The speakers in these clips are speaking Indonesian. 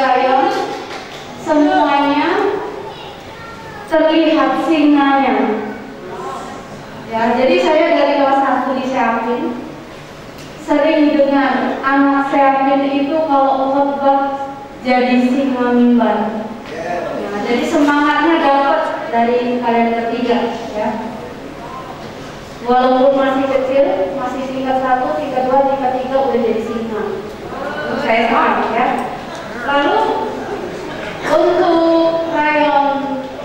rayon semuanya terlihat singanya. Ya, jadi saya dari kelas 1 di Seapin sering dengar anak Seapin itu kalau khotbah jadi singa mimbar. Ya, jadi semangatnya dapat dari kalian bertiga, ya. Walaupun masih kecil, masih tingkat 1, tingkat 2, tingkat 3 udah jadi singa. Saya semangat, ya. Lalu untuk rayon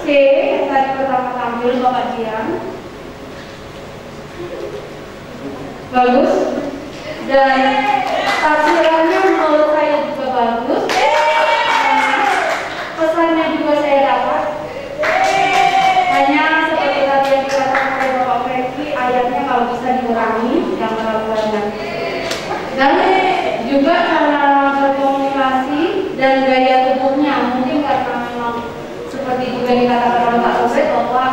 C yang tadi pertama tampil Bapak Jian, bagus, dan tafsirannya menurut saya juga bagus. Pesannya juga saya dapat. Hanya seperti tadi yang dikatakan oleh Bapak Freddy, ayatnya kalau bisa dikurangi, yang terlalu banyak. Dan juga cara berkomunikasi dan gaya tubuhnya, mungkin karena memang seperti juga dikatakan oleh Pak Robert bahwa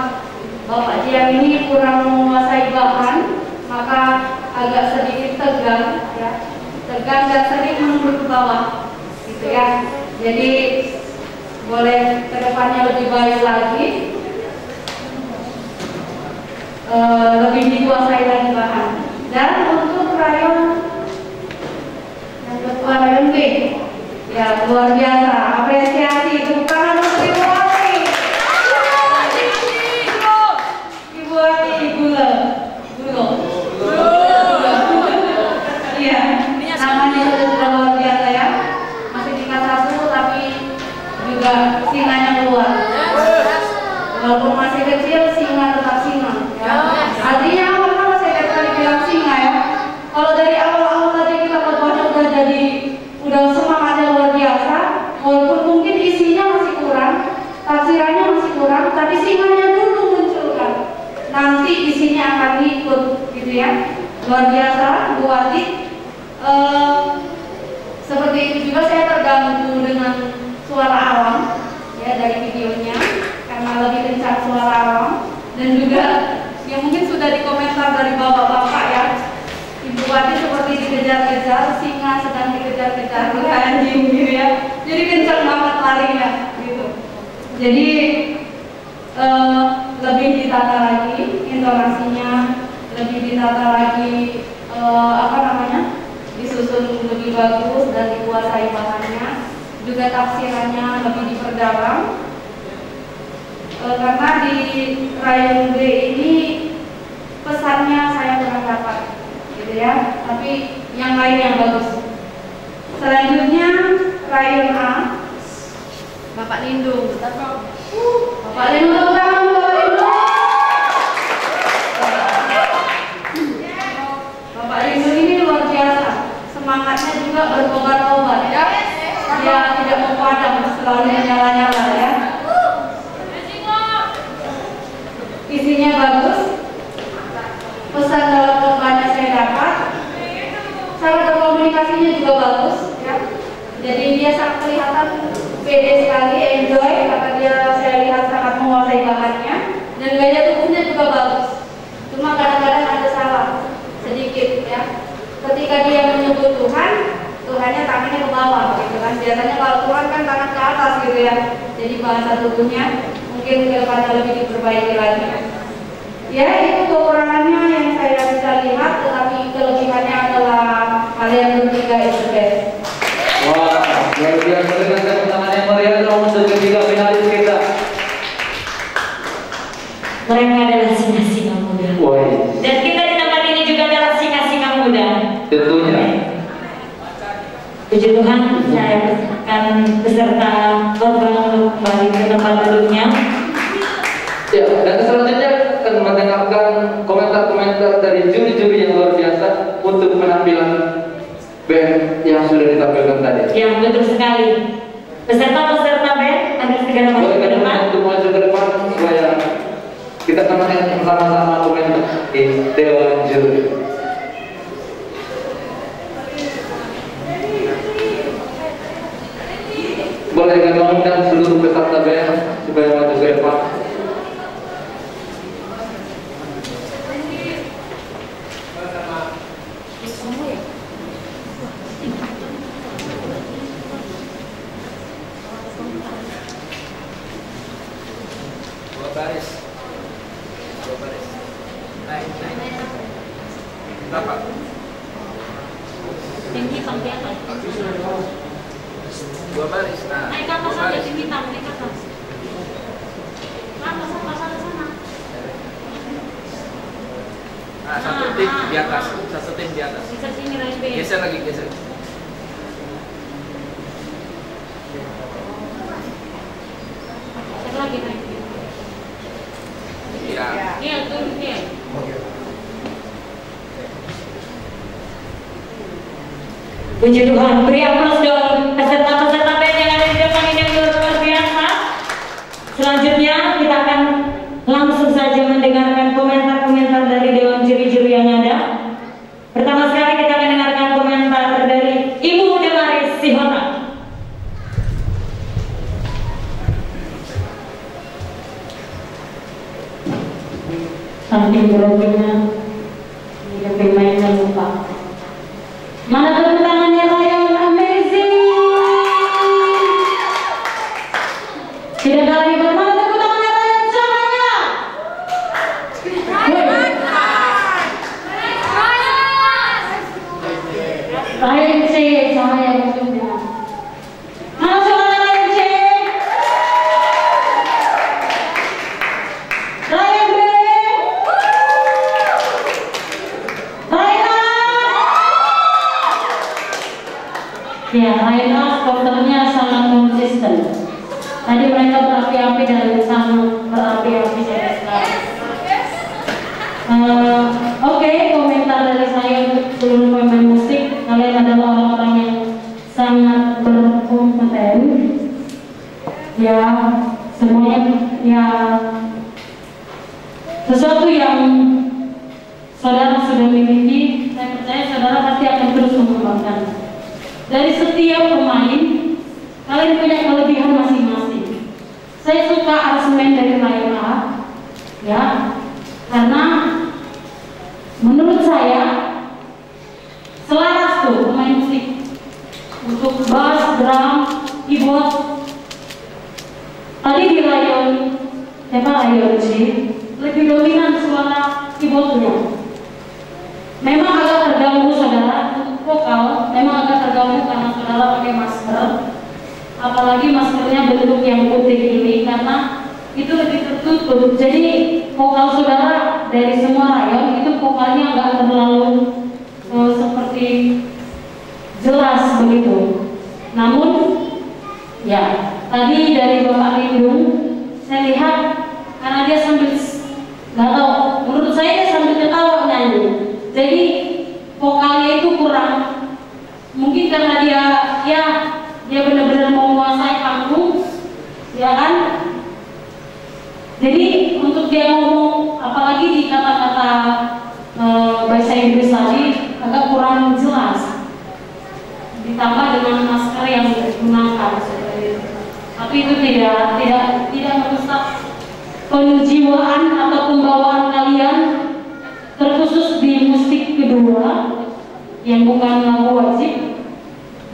Bapak Jian ini kurang menguasai bahan, maka agak sedikit tegang, ya, tegang dan sering menurun ke bawah, gitu ya. Jadi boleh kedepannya lebih baik lagi, lebih dikuasai lagi bahan. Dan untuk rayon yang kedua, rayon B, ya luar biasa, apresiasi, tepuk tangan untuk Ibu Wati. Ibu Wati Gulo. Iya, namanya sudah luar biasa, ya. Masih tingkat 1 tapi juga singanya keluar. Walaupun masih kecil, singa tetap singa, ya. Artinya apa? Kenapa saya tadi bilang singa, ya? Kalau dari awal-awal tadi kita khotbahnya udah semangatnya luar biasa, walaupun mungkin isinya masih kurang, tafsirannya masih kurang, tapi singanya dulu munculkan. Nanti isinya akan ikut, gitu ya. Luar biasa, Bu Wati. Seperti itu juga saya terganggu dengan suara alam, ya, dari videonya, karena lebih kencang suara alam. Dan juga yang mungkin sudah dikomentar dari bapak-bapak, ya, Ibu Wati seperti dikejar-kejar, singa sedang dikejar-kejar oleh anjing, gitu ya. Jadi kencang banget larinya, gitu. Jadi lebih ditata lagi intonasinya, lebih ditata lagi disusun lebih bagus dan dikuasai bahannya, juga tafsirannya lebih diperdalam. Karena di rayon B ini pesannya saya kurang dapat, gitu ya. Tapi yang lain yang bagus. Selanjutnya rayon A, Bapak Lindung. Bapak Lindung, tangan Bapak Lindung. Bapak Lindung ini luar biasa. Semangatnya juga berkobar-kobar, ya. Dia tidak mau padam, selalu menyala-nyala, ya. Isinya bagus, pesan dalam khotbahnya saya dapat, cara berkomunikasinya juga bagus, ya. Jadi dia sangat kelihatan pede sekali, enjoy, karena dia saya lihat sangat menguasai bahannya, dan gaya tubuhnya juga bagus. Cuma kadang-kadang ada salah sedikit, ya. Ketika dia menyebut Tuhan, Tuhannya tangannya ke bawah, gitu kan. Biasanya kalau Tuhan kan tangan ke atas, gitu ya. Jadi bahasa tubuhnya mungkin ke depannya lebih diperbaiki lagi. Ya, itu kekurangannya yang saya bisa lihat, tetapi kelebihannya adalah kalian bertiga itu best. Wah, luar biasa, dengan tepuk tangan yang meriah dong untuk ketiga finalis kita. Mereka adalah singa-singa muda. Woi. Dan kita di tempat ini juga adalah singa-singa muda. Tentunya. Puji Tuhan, saya akan beserta khotbah untuk kembali ke tempat duduknya. Ya, dan selanjutnya akan mendengarkan komentar-komentar dari juri-juri yang luar biasa untuk penampilan band yang sudah ditampilkan tadi. Ya, betul sekali. Peserta-peserta band agar segera masuk ke depan. Untuk maju ke depan supaya kita kenalkan sama-sama komentar di Dewan Juri. Boleh kami mengundang seluruh peserta band supaya maju ke depan. baris. Naik. Berapa? Tinggi sampai atas. 2 baris. Nah, Naik ke atas aja, tinggi naik ke atas. Atas sana. Nah, satu tim di atas. Geser sini Raisbe. Geser lagi, geser. Geser lagi Raisbe. Iya. Iya, turun dia. Puji Tuhan, beri aplaus dong peserta-peserta band yang ada di depan ini yang luar biasa. Selanjutnya kita akan langsung saja mendengarkan komentar-komentar dari Dewan Juri-Juri yang ada. Pertama sekali kita akan dengarkan komentar dari Ibu Demaris Sihota. Saking groginya, ini pemainnya lupa. Mana tepuk tangannya Ryan, amazing. Tidak kalah hebat, mana tepuk tangannya Ryan, caranya. Ryan C, cahaya maksudnya. Mana suara Ryan C? Ryan B. Ya, Ryan dokternya sangat konsisten. Tadi mereka berapi-api dan sangat berapi-api sekali. Oke, komentar dari saya untuk seluruh pemain musik. Kalian adalah orang-orang yang sangat berkompeten. Ya, semuanya ya sesuatu yang saudara sudah miliki, saya percaya saudara pasti akan terus mengembangkan. Dari setiap pemain, kalian punya kelebihan masing-masing. Saya suka aransemen dari Ryan A, ya, karena menurut saya selaras tuh pemain musik untuk bass, drum, keyboard. Tadi di Ryan sih lebih dominan suara keyboardnya. Memang agak terganggu saudara untuk vokal, memang agak terganggu karena saudara pakai masker, apalagi maskernya bentuk yang putih ini karena itu lebih tertutup. Jadi vokal saudara dari semua rayon itu vokalnya agak terlalu seperti jelas begitu. Namun ya tadi dari Bapak Lindung saya lihat karena dia sambil nggak tahu, menurut saya dia sambil ketawa nyanyi. Jadi vokalnya itu kurang, mungkin karena dia benar-benar mau menguasai panggung, ya kan? Jadi untuk dia ngomong, apalagi di kata-kata bahasa Inggris tadi agak kurang jelas, ditambah dengan masker yang digunakan seperti itu. Tapi itu tidak merusak penjiwaan atau pembawaan kalian, terkhusus di musik kedua yang bukan lagu wajib.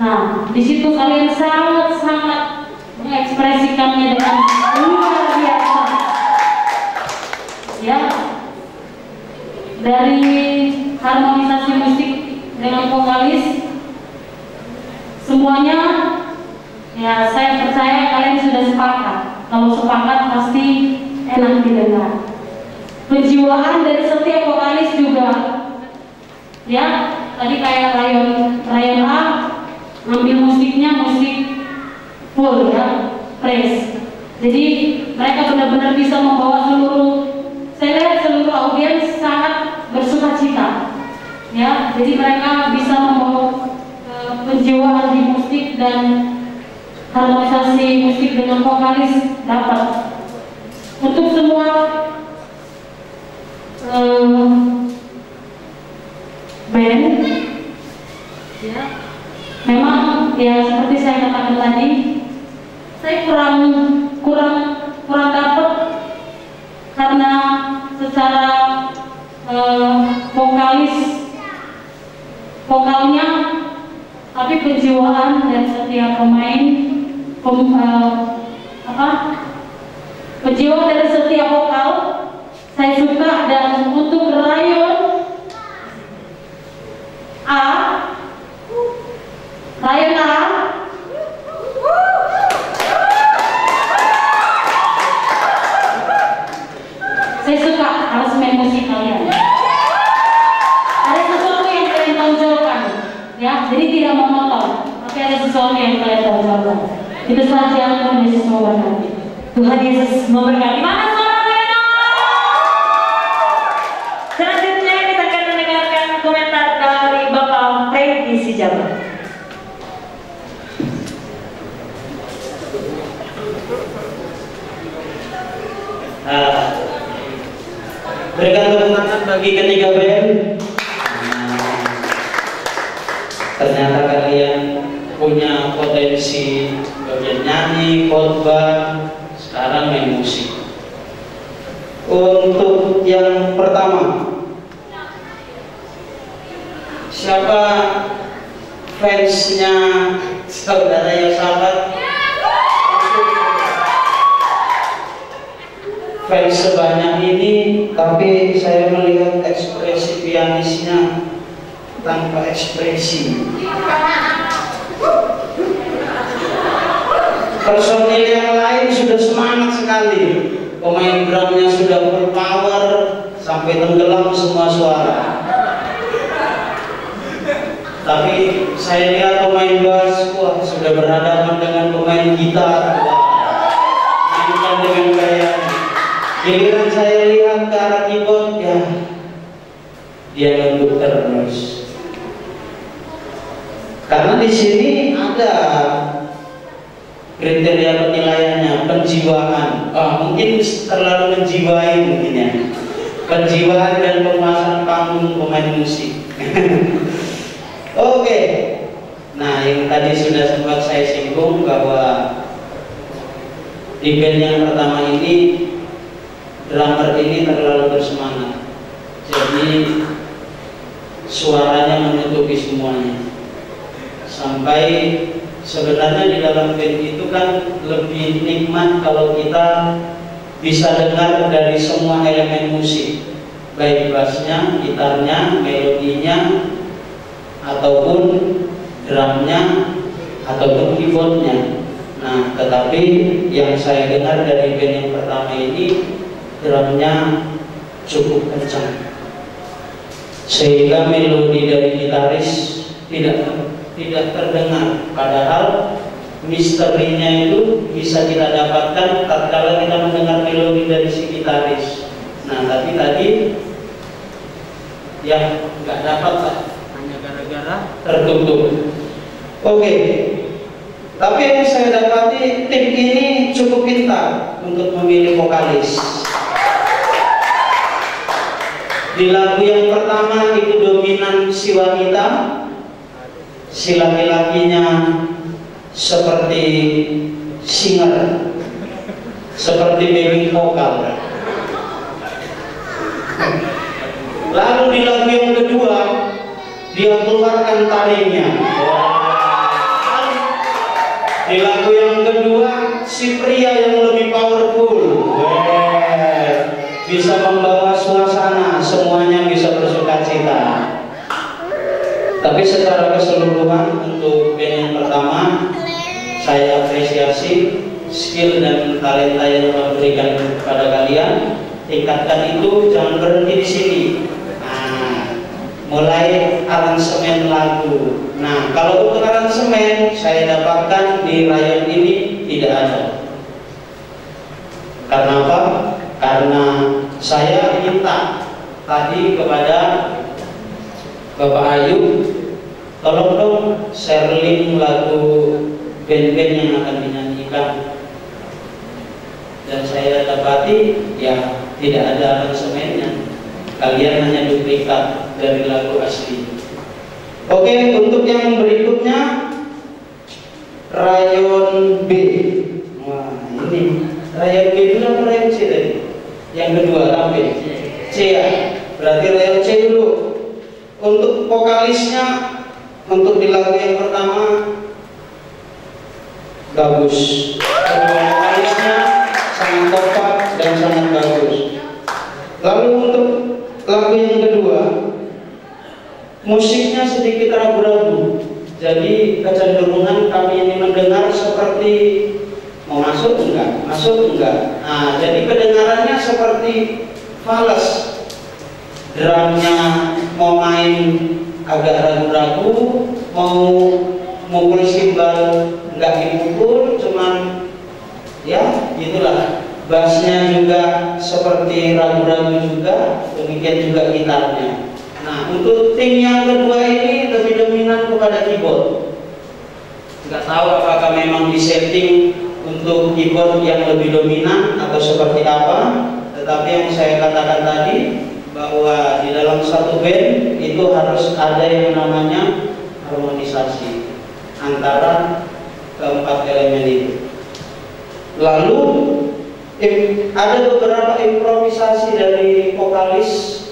Nah, di situ kalian sangat mengekspresikannya dengan luar biasa. Ya, dari harmonisasi musik dengan vokalis, semuanya ya saya percaya kalian sudah sepakat. Kalau sepakat pasti enak didengar. Penjiwaan dari setiap vokalis juga, ya tadi kayak Ryan A ngambil musiknya musik full ya, praise. Jadi mereka benar-benar bisa membawa saya lihat seluruh audiens sangat bersukacita, ya. Jadi mereka bisa membawa penjiwaan di musik dan harmonisasi musik dengan vokalis dapat. Untuk semua band, ya, memang ya seperti saya katakan tadi, saya kurang dapat karena secara vokalnya, tapi penjiwaan dan setiap pemain Menjiwai dari setiap vokal saya suka. Dan untuk rayon A, rayon A, saya suka aransemen musik kalian. Ada sesuatu yang kalian tonjolkan, ya. Jadi tidak monoton, tapi ada sesuatu yang kalian tonjolkan. Itu saja. Tuhan Yesus memberkati. Tuhan Yesus memberkati. Mana suara kalian? Selanjutnya kita akan mendengarkan komentar dari Bapak Freddy Sijaba. Berikan tepuk tangan bagi ketiga band. Ternyata kalian punya potensi bagian nyanyi, khotbah, sekarang main musik. Untuk yang pertama, siapa fansnya saudara Yosafat? Fans sebanyak ini, tapi saya melihat ekspresi pianisnya tanpa ekspresi. Personil yang lain sudah semangat sekali, pemain drumnya sudah full power sampai tenggelam semua suara. Tapi saya lihat pemain bass, wah, sudah berhadapan dengan pemain gitar, mainkan dengan gaya. Giliran saya lihat ke arah keyboard, ya dia nunduk terus. Karena di sini ada kriteria penilaiannya, penjiwaan. Mungkin terlalu menjiwai mungkin ya. Penjiwaan dan penguasaan panggung pemain musik. Oke. Nah, yang tadi sudah sempat saya singgung bahwa di band yang pertama ini drummer ini terlalu bersemangat, jadi suaranya menutupi semuanya. Sampai sebenarnya di dalam band itu kan lebih nikmat kalau kita bisa dengar dari semua elemen musik, baik bassnya, gitarnya, melodinya, ataupun drumnya, ataupun keyboardnya. Nah, tetapi yang saya dengar dari band yang pertama ini, drumnya cukup kencang, sehingga melodi dari gitaris tidak terdengar. Padahal misterinya itu bisa kita dapatkan tatkala kita mendengar melodi dari si gitaris. Nah, tapi tadi ya nggak dapat lah, hanya gara-gara tertutup. Oke. Tapi yang saya dapati, tim ini cukup pintar untuk memilih vokalis. Di lagu yang pertama itu dominan si wanita, si laki-lakinya seperti singer, seperti backing vokal. Lalu di lagu yang kedua dia keluarkan taringnya. Di lagu yang kedua si pria yang lebih powerful, bisa membawa suasana, semuanya bisa bersuka cita. Tapi secara keseluruhan untuk band yang pertama, saya apresiasi skill dan talenta yang telah berikan kepada kalian. Tingkatkan itu, jangan berhenti di sini. Nah, mulai aransemen lagu. Nah, kalau untuk aransemen saya dapatkan di rayon ini tidak ada. Karena apa? Karena saya minta tadi kepada Bapak Ayu, tolong dong share link lagu band-band yang akan dinyanyikan. Dan saya dapati ya tidak ada aransemennya. Kalian hanya duplikat dari lagu asli. Oke, untuk yang berikutnya rayon B. Wah, ini rayon B dulu apa rayon C tadi? Yang kedua, tapi C ya. Berarti rayon C dulu. Untuk vokalisnya, untuk di lagu yang pertama bagus. Vokalisnya sangat kompak, Lalu untuk lagu yang kedua, musiknya sedikit ragu-ragu. Jadi kecenderungan kami ini mendengar seperti mau masuk enggak, masuk enggak. Nah, jadi kedengarannya seperti fals. Drumnya mau main agak ragu-ragu, mau mukul simbal enggak dipukul, cuman ya gitulah. Bassnya juga seperti ragu-ragu juga, demikian juga gitarnya. Nah, untuk tim yang kedua ini lebih dominan kepada keyboard. Nggak tahu apakah memang disetting untuk keyboard yang lebih dominan atau seperti apa. Tetapi yang saya katakan tadi bahwa di dalam satu band itu harus ada yang namanya harmonisasi antara keempat elemen itu. Lalu ada beberapa improvisasi dari vokalis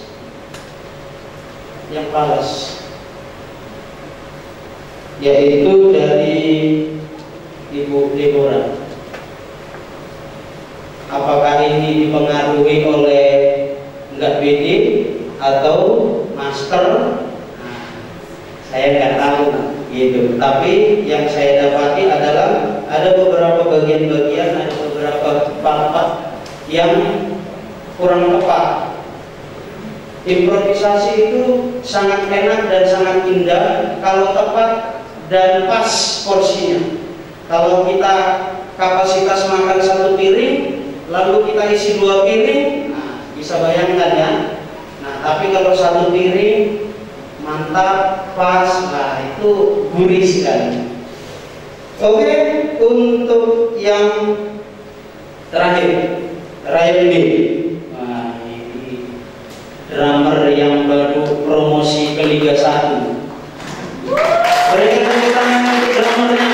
yang falas, yaitu dari Ibu Deborah. Apakah ini dipengaruhi oleh enggak BD atau master? Nah, saya nggak tahu gitu. Tapi yang saya dapati adalah ada beberapa bagian-bagian, ada beberapa part-part yang kurang tepat. Improvisasi itu sangat enak dan sangat indah kalau tepat dan pas porsinya. Kalau kita kapasitas makan satu piring, lalu kita isi 2 piring, nah, bisa bayangkan ya. Nah, tapi kalau satu piring mantap, pas, nah itu gurih sekali. Oke, untuk yang terakhir, Ryan B. Nah, ini drummer yang baru promosi ke Liga 1. Berikan tepuk tangan untuk drummernya.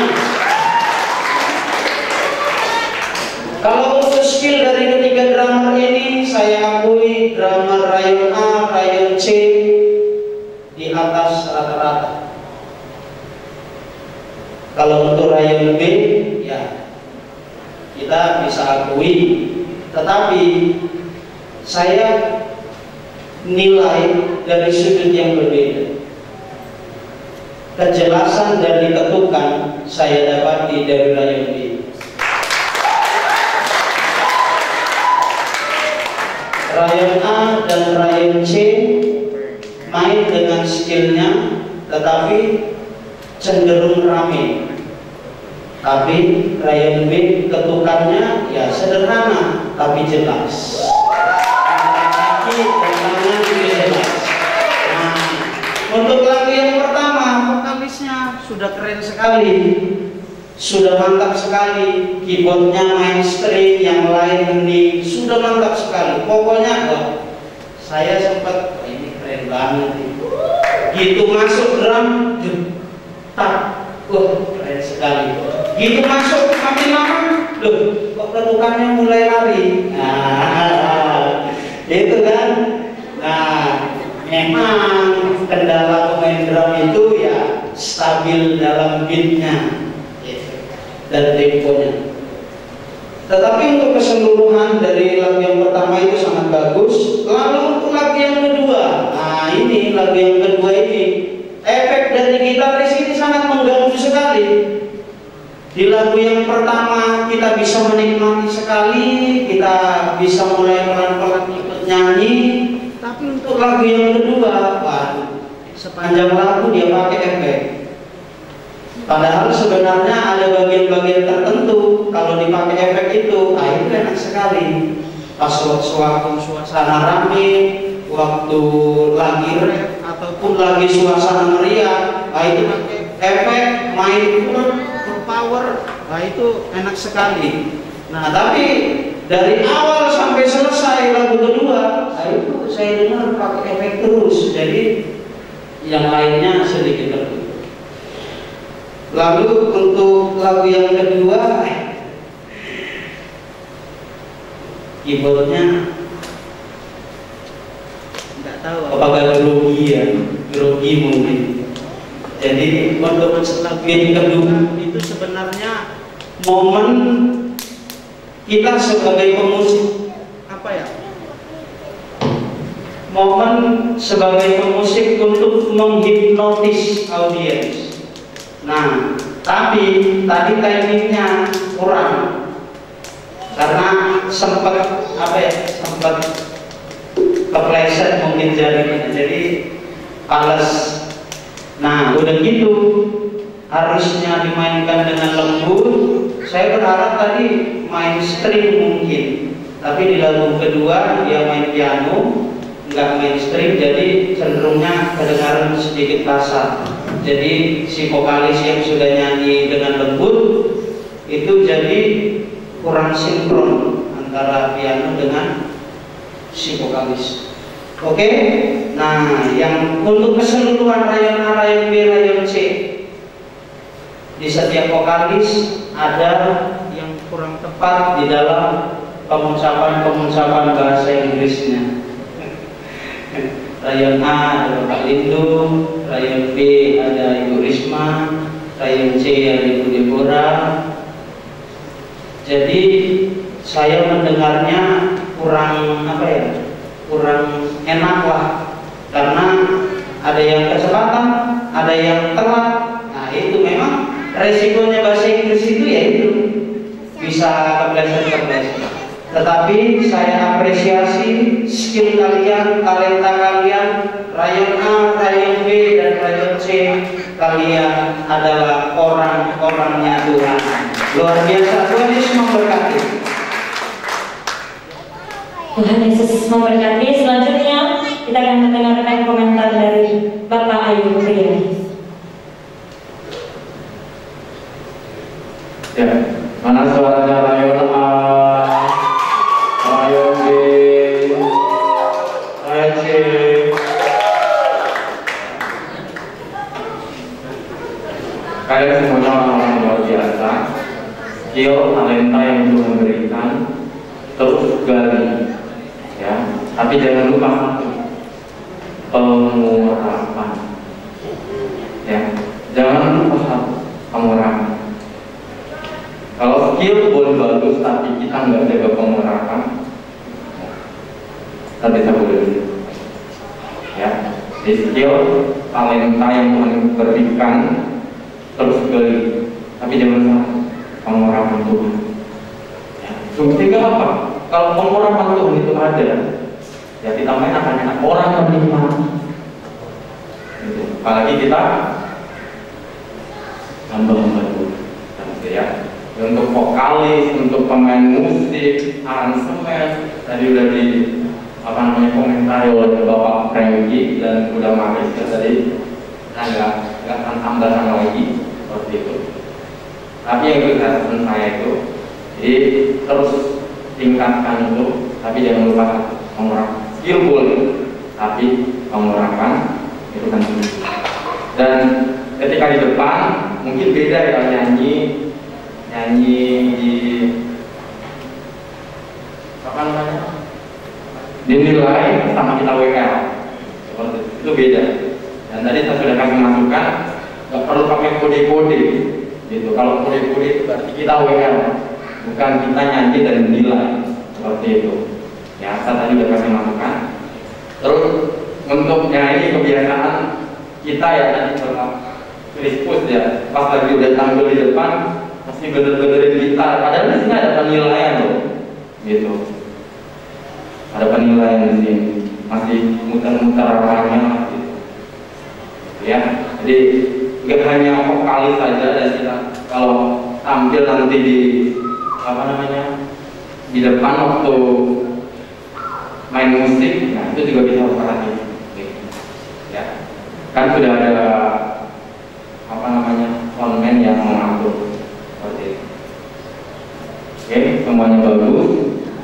Kalau untuk skill dari ketiga drummer ini, saya akui drummer Ryan A, Ryan C di atas rata-rata. Kalau untuk Ryan B, ya kita bisa akui. Tetapi saya nilai dari sudut yang berbeda. Kejelasan dan diketukan saya dapati dari Ryan B. Ryan A dan Ryan C main dengan skillnya, tetapi cenderung rame. Tapi Ryan B ketukannya ya sederhana, tapi jelas. Kaki dan tangan itu jelas. Nah, untuk lagu yang pertama, vokalisnya sudah keren sekali, sudah mantap sekali. Keyboardnya main string, yang lain ini sudah mantap sekali. Pokoknya saya sempat ini keren banget nih. Gitu masuk drum, tak, keren sekali. Gitu masuk makin lama, kok ketukannya mulai lari. Nah, itu kan. Nah, memang kendala pemain drum itu ya stabil dalam beatnya dan temponya. Tetapi untuk keseluruhan dari lagu yang pertama itu sangat bagus. Lalu untuk lagu yang kedua, nah ini lagu yang kedua ini efek dari gitaris ini sangat mengganggu sekali. Di lagu yang pertama kita bisa menikmati sekali, kita bisa mulai pelan-pelan ikut nyanyi. Tapi untuk lagu yang kedua, sepanjang lagu dia pakai efek. Padahal sebenarnya ada bagian-bagian tertentu kalau dipakai efek itu enak sekali. Pas waktu suasana rame, waktu lagi rap ataupun lagi suasana meriah, itu pakai efek, main full power, itu enak sekali. Nah, tapi dari awal sampai selesai lagu kedua, itu saya dengar pakai efek terus. Jadi yang lainnya sedikit tertutup. Lalu untuk lagu yang kedua, keyboardnya nggak tahu apakah grogi ya, grogi mungkin. Jadi untuk lagu yang kedua itu sebenarnya momen kita sebagai pemusik apa ya, momen sebagai pemusik untuk menghipnotis audiens. Nah, tapi tadi timingnya kurang karena sempat sempat kepleset mungkin jarinya, jadi pales. Nah, udah gitu harusnya dimainkan dengan lembut. Saya berharap tadi main string mungkin, tapi di lagu kedua dia main piano, nggak main string, jadi cenderungnya kedengaran sedikit kasar. Jadi si vokalis yang sudah nyanyi dengan lembut itu jadi kurang sinkron antara piano dengan si vokalis. Oke, nah yang untuk keseluruhan rayon A, rayon B, rayon C, di setiap vokalis ada yang kurang tepat di dalam pengucapan bahasa Inggrisnya. Rayon A ada Bapak Lindung, rayon B ada Ibu Risma, rayon C ada Ibu Deborah. Jadi saya mendengarnya kurang kurang enak lah, karena ada yang kecepatan, ada yang telat. Nah itu memang resikonya bahasa Inggris itu, ya itu bisa kepleset. Tetapi saya apresiasi skill kalian, talenta kalian, rayon A, rayon B, dan rayon C. Kalian adalah orang-orangnya Tuhan. Luar biasa. Tuhan Yesus memberkati. Tuhan Yesus memberkati. Selanjutnya kita akan mendengarkan komentar dari Bapak Ayu Priya. Ya, mana suaranya rayon A, rayon B, rayon C? Kalian semuanya orang-orang luar biasa, skill, talenta yang Tuhan berikan, terus gali, ya. Tapi jangan lupa satu, pengurapan, ya. Jangan lupa satu, pengurapan. Kalau skill boleh bagus, tapi kita nggak jaga pengurapan, kita bisa boleh, ya. Di skill, talenta yang Tuhan berikan, terus gali, tapi jangan salah, pengurapan Tuhan. Ya. Sehingga apa? Kalau pengurapan Tuhan itu ada, ya kita main akan enak, orang yang menikmati. Gitu. Apalagi kita hamba-hamba Tuhan, ya. Untuk vokalis, untuk pemain musik, aransemen, tadi udah di komentar oleh Bapak Franky dan udah Maris ya tadi, nggak akan tambahan lagi seperti itu. Tapi yang kegiatan saya itu, jadi terus tingkatkan itu, tapi jangan lupa pengurapan. Skill boleh, tapi pengurapan itu kan. Dan ketika di depan mungkin beda ya nyanyi di dinilai sama kita WL seperti itu beda. Dan tadi saya sudah kasih masukan, nggak perlu pakai kode-kode gitu. Kalau kode-kode itu berarti kita WL, bukan kita nyanyi dan menilai seperti itu. Ya, saya tadi sudah kasih masukan. Terus untuk nyanyi kebiasaan kita ya tadi sama Krispus ya, pas lagi udah tampil di depan masih bener-benerin gitar, padahal di sini ada penilaian loh, gitu. Ada penilaian di sini, masih muter-muter arahnya, gitu. Ya, jadi nggak hanya vokalis saja, dan kita kalau tampil nanti di di depan waktu main musik, nah itu juga bisa perhatian. Ya, kan sudah ada soundman yang mengatur seperti itu. Oke, semuanya bagus,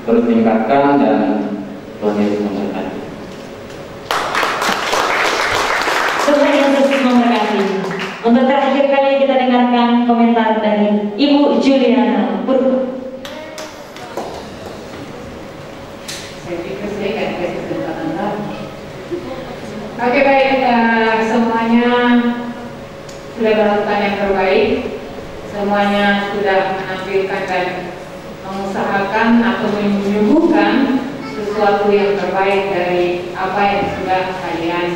terus tingkatkan dan Tuhan Yesus memberkati. Tuhan Yesus memberkati. Untuk terakhir kali kita dengarkan komentar dari Ibu Juliana Purba. Saya pikir saya nggak dikasih kesempatan lagi. Oke, baik, semuanya sudah melakukan yang terbaik, semuanya sudah menampilkan dan mengusahakan atau menyuguhkan sesuatu yang terbaik dari apa yang sudah kalian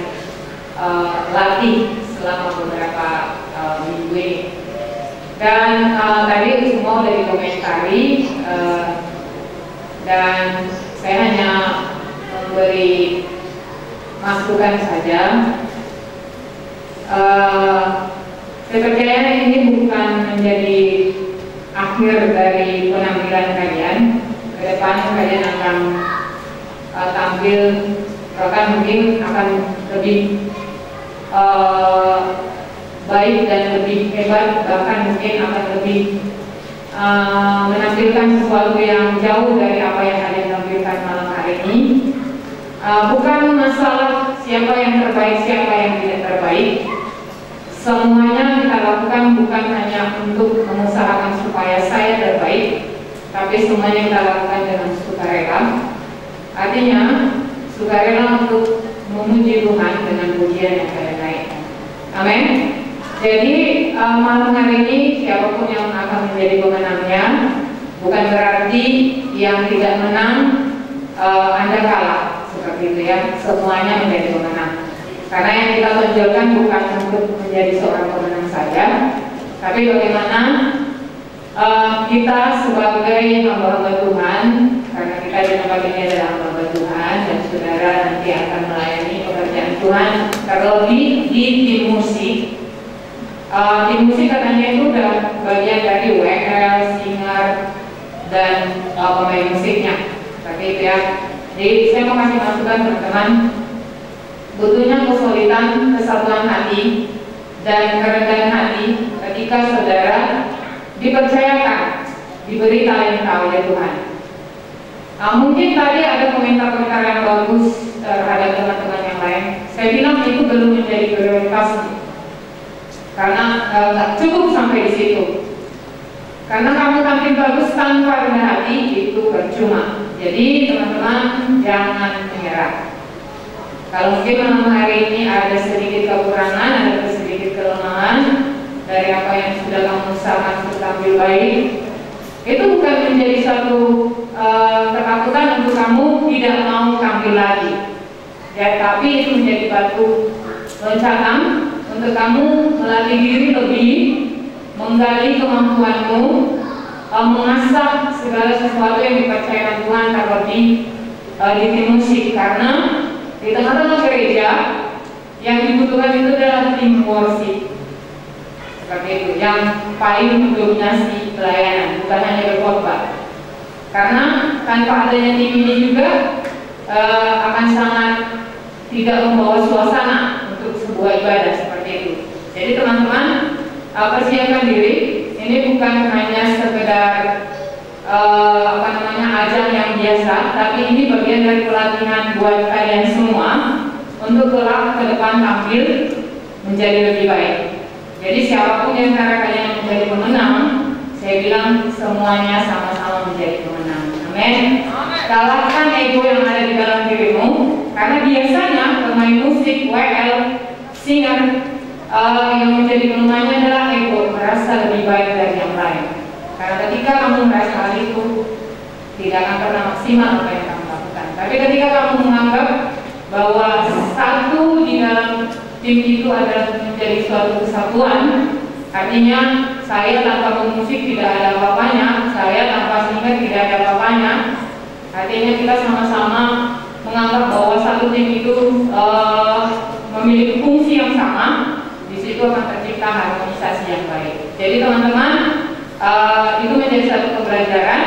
latih selama beberapa minggu ini. Dan tadi semua sudah dikomentari, dan saya hanya memberi masukan saja. Saya percaya ini bukan menjadi akhir dari penampilan kalian. Ke depan kalian akan tampil, bahkan mungkin akan lebih baik dan lebih hebat, bahkan mungkin akan lebih menampilkan sesuatu yang jauh dari apa yang kalian tampilkan malam hari ini. Bukan masalah siapa yang terbaik, siapa yang tidak terbaik. Semuanya kita lakukan bukan hanya untuk mengusahakan supaya saya terbaik, tapi semuanya kita lakukan dengan sukarela. Artinya sukarela untuk memuji Tuhan dengan pujian yang kalian naikkan. Amin. Jadi malam hari ini siapapun yang akan menjadi pemenangnya, bukan berarti yang tidak menang Anda kalah, seperti itu ya. Semuanya menjadi pemenang. Karena yang kita tonjolkan bukan untuk menjadi seorang pemenang saja, tapi bagaimana kita sebagai hamba-hamba Tuhan, karena kita di tempat ini adalah hamba Tuhan, dan saudara nanti akan melayani pekerjaan Tuhan, terlebih di tim musik. Tim musik katanya itu udah bagian dari WL, singer, dan pemain musiknya. Tapi itu ya. Jadi saya mau kasih masukan teman-teman, butuhnya kesulitan, kesatuan hati, dan kerendahan hati ketika saudara dipercayakan, diberi talenta oleh Tuhan. Mungkin tadi ada komentar-komentar yang bagus terhadap teman-teman yang lain. Saya bilang itu belum menjadi prioritas, karena nggak cukup sampai di situ. Karena kamu tampil bagus tanpa rendah hati itu percuma. Jadi teman-teman jangan menyerah. Kalau mungkin malam hari ini ada sedikit kekurangan, ada sedikit kelemahan dari apa yang sudah kamu usahakan untuk tampil baik, itu bukan menjadi suatu ketakutan untuk kamu tidak mau tampil lagi. Ya, tapi itu menjadi batu loncatan untuk kamu melatih diri lebih, menggali kemampuanmu, mengasah segala sesuatu yang dipercayakan Tuhan, terlebih di tim musik. Karena di tengah-tengah gereja yang dibutuhkan itu adalah tim worship, seperti itu, yang paling mendominasi pelayanan, bukan hanya berkhotbah. Karena tanpa adanya tim ini juga akan sangat tidak membawa suasana untuk sebuah ibadah seperti itu. Jadi teman-teman, persiapkan diri. Ini bukan hanya sekedar ajang yang biasa, tapi ini bagian dari pelatihan buat kalian semua untuk kelak ke depan tampil menjadi lebih baik. Jadi siapapun yang antara kalian yang menjadi pemenang, saya bilang semuanya sama-sama menjadi pemenang. Amin. Kalahkan ego yang ada di dalam dirimu, karena biasanya pemain musik, WL, singer, yang menjadi kelemahannya adalah ego, merasa lebih baik dari yang lain. Karena ketika kamu merasa hal itu, tidak akan pernah maksimal apa yang kamu lakukan. Tapi ketika kamu menganggap bahwa satu di dalam tim itu adalah menjadi suatu kesatuan, artinya saya tanpa pemusik tidak ada apa-apanya, saya tanpa singer tidak ada apa-apanya, artinya kita sama-sama menganggap bahwa satu tim itu memiliki fungsi yang sama. Di situ akan tercipta harmonisasi yang baik. Jadi teman-teman, itu menjadi satu pembelajaran.